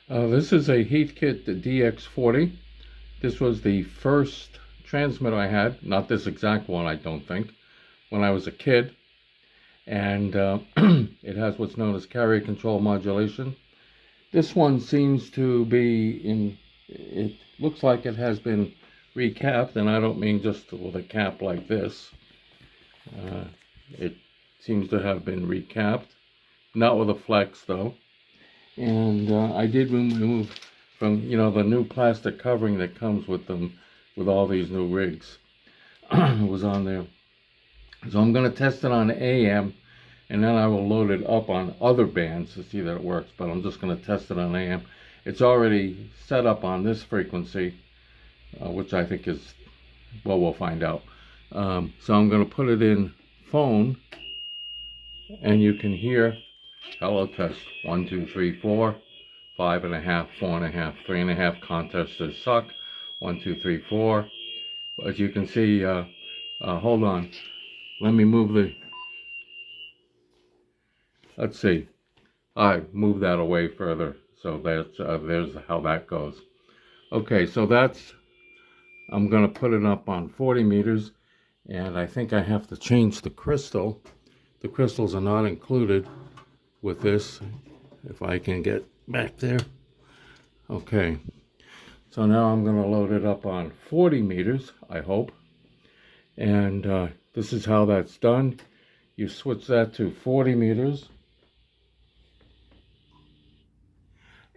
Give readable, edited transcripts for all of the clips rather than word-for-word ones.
This is a Heathkit DX-40. This was the first transmitter I had, not this exact one, I don't think, when I was a kid. And it has what's known as carrier control modulation. This one seems to be it looks like it has been recapped, and I don't mean just with a cap like this. It seems to have been recapped, not with a flex though. And I did remove from the new plastic covering that comes with them, with all these new rigs. It was on there, so I'm going to test it on AM, and then I will load it up on other bands to see that it works. But I'm just going to test it on AM. It's already set up on this frequency, which I think is, well, we'll find out. So I'm going to put it in phone, and you can hear hello test 1 2 3 4, 5.5, 4.5, 3.5. Contesters suck. 1 2 3 4. As you can see, hold on. Let me move the. Let's see. I move that away further. So there's how that goes. Okay, so that's. I'm going to put it up on 40 meters, and I think I have to change the crystal. The crystals are not included with this, if I can get back there. Okay, so now I'm going to load it up on 40 meters, I hope. And this is how that's done. You switch that to 40 meters.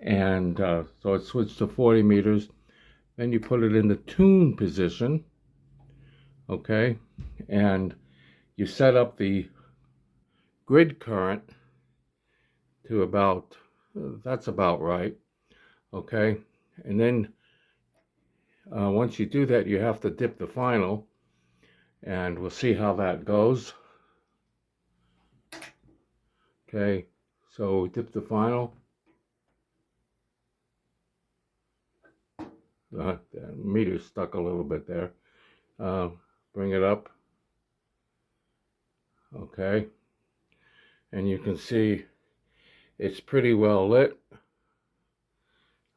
And so it switched to 40 meters. Then you put it in the tune position. Okay, and you set up the grid current to about, that's about right. Okay, and then once you do that, you have to dip the final, and we'll see how that goes. Okay, so dip the final. The meter's stuck a little bit there. Bring it up. Okay, and you can see it's pretty well lit.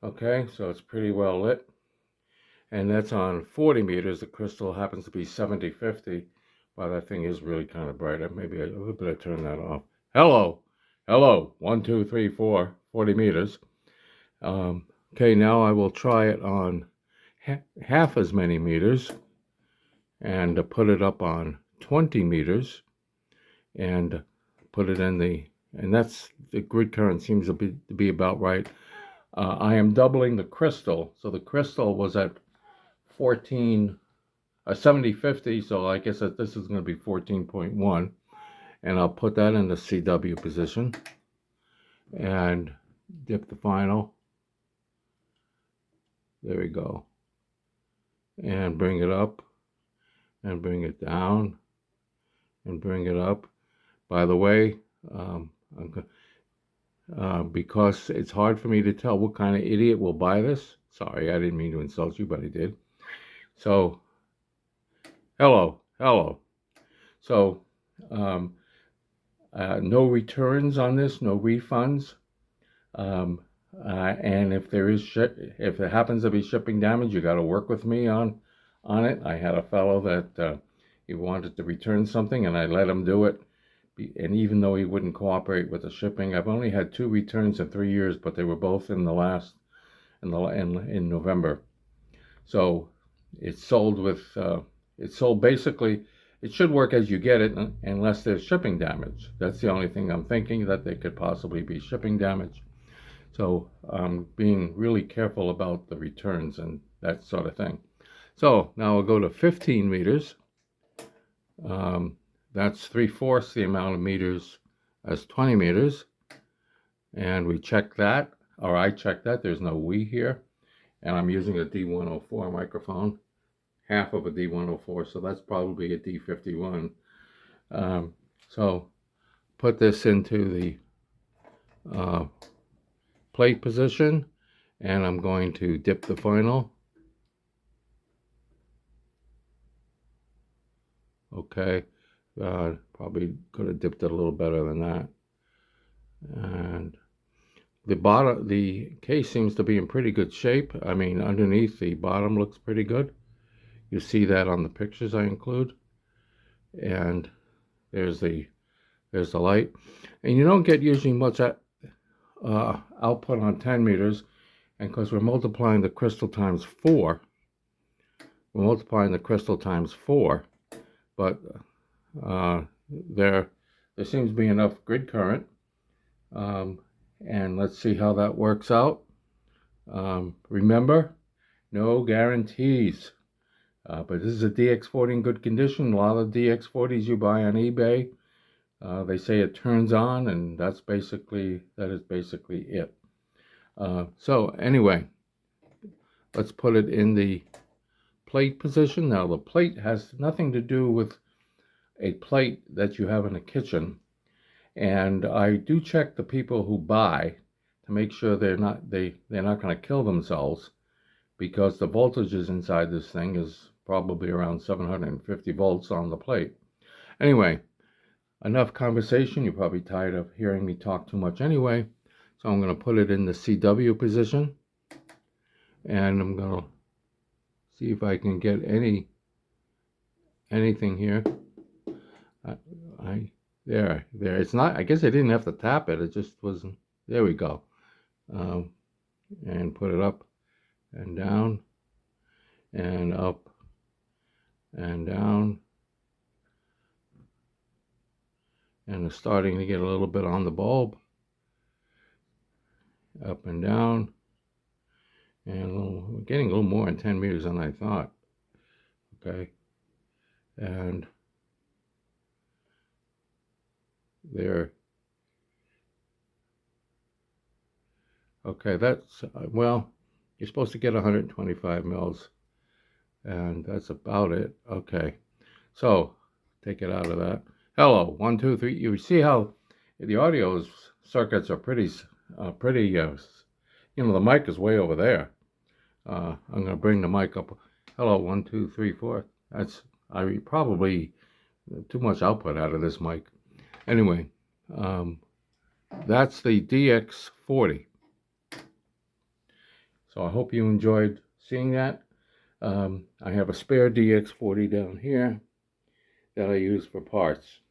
Okay, so it's pretty well lit, and that's on 40 meters. The crystal happens to be 7050. Wow, that thing is really kind of bright. Maybe I better turn that off. Hello, 1 2 3 4, 40 meters. Okay, now I will try it on half as many meters, and put it up on 20 meters, and put it in the, and that's, the grid current seems to be about right. I am doubling the crystal, so the crystal was at 7050, so I guess that this is going to be 14.1, and I'll put that in the CW position, and dip the final. There we go. And bring it up, and bring it down, and bring it up. By the way, because it's hard for me to tell what kind of idiot will buy this. Sorry, I didn't mean to insult you, but I did. So, hello. So, no returns on this, no refunds. And if if it happens to be shipping damage, you got to work with me on it. I had a fellow that he wanted to return something, and I let him do it. And even though he wouldn't cooperate with the shipping, I've only had 2 returns in 3 years, but they were both in November. So it's sold basically. It should work as you get it, unless there's shipping damage. That's the only thing I'm thinking, that there could possibly be shipping damage. So I'm being really careful about the returns and that sort of thing. So now we'll go to 15 meters. That's 3/4 the amount of meters as 20 meters. And we check that, or I check that. There's no we here. And I'm using a D104 microphone, half of a D104, so that's probably a D51. So put this into the plate position, and I'm going to dip the final. Okay, probably could have dipped it a little better than that. And the case seems to be in pretty good shape. I mean, underneath the bottom looks pretty good. You see that on the pictures I include. And there's the light. And you don't get usually much output on 10 meters. And because we're multiplying the crystal times 4, but there seems to be enough grid current. And let's see how that works out. Remember, no guarantees. But this is a DX40 in good condition. A lot of DX40s you buy on eBay, they say it turns on, and that is basically it. So anyway, let's put it in the plate position. Now the plate has nothing to do with a plate that you have in the kitchen, and I do check the people who buy to make sure they're not going to kill themselves, because the voltages inside this thing is probably around 750 volts on the plate. Anyway, enough conversation. You're probably tired of hearing me talk too much anyway. So I'm going to put it in the CW position, and I'm going to see if I can get anything here. There. It's not. I guess I didn't have to tap it. It just wasn't. There we go. And put it up and down and up and down. And it's starting to get a little bit on the bulb. Up and down. And we're getting a little more in 10 meters than I thought. Okay. And there. Okay, that's, well, you're supposed to get 125 mils. And that's about it. Okay. So, take it out of that. Hello, 1, 2, 3. You see how the audio circuits are pretty, you know, the mic is way over there. I'm going to bring the mic up. Hello, 1, 2, 3, 4. I probably too much output out of this mic. Anyway, that's the DX40. So I hope you enjoyed seeing that. I have a spare DX40 down here that I use for parts.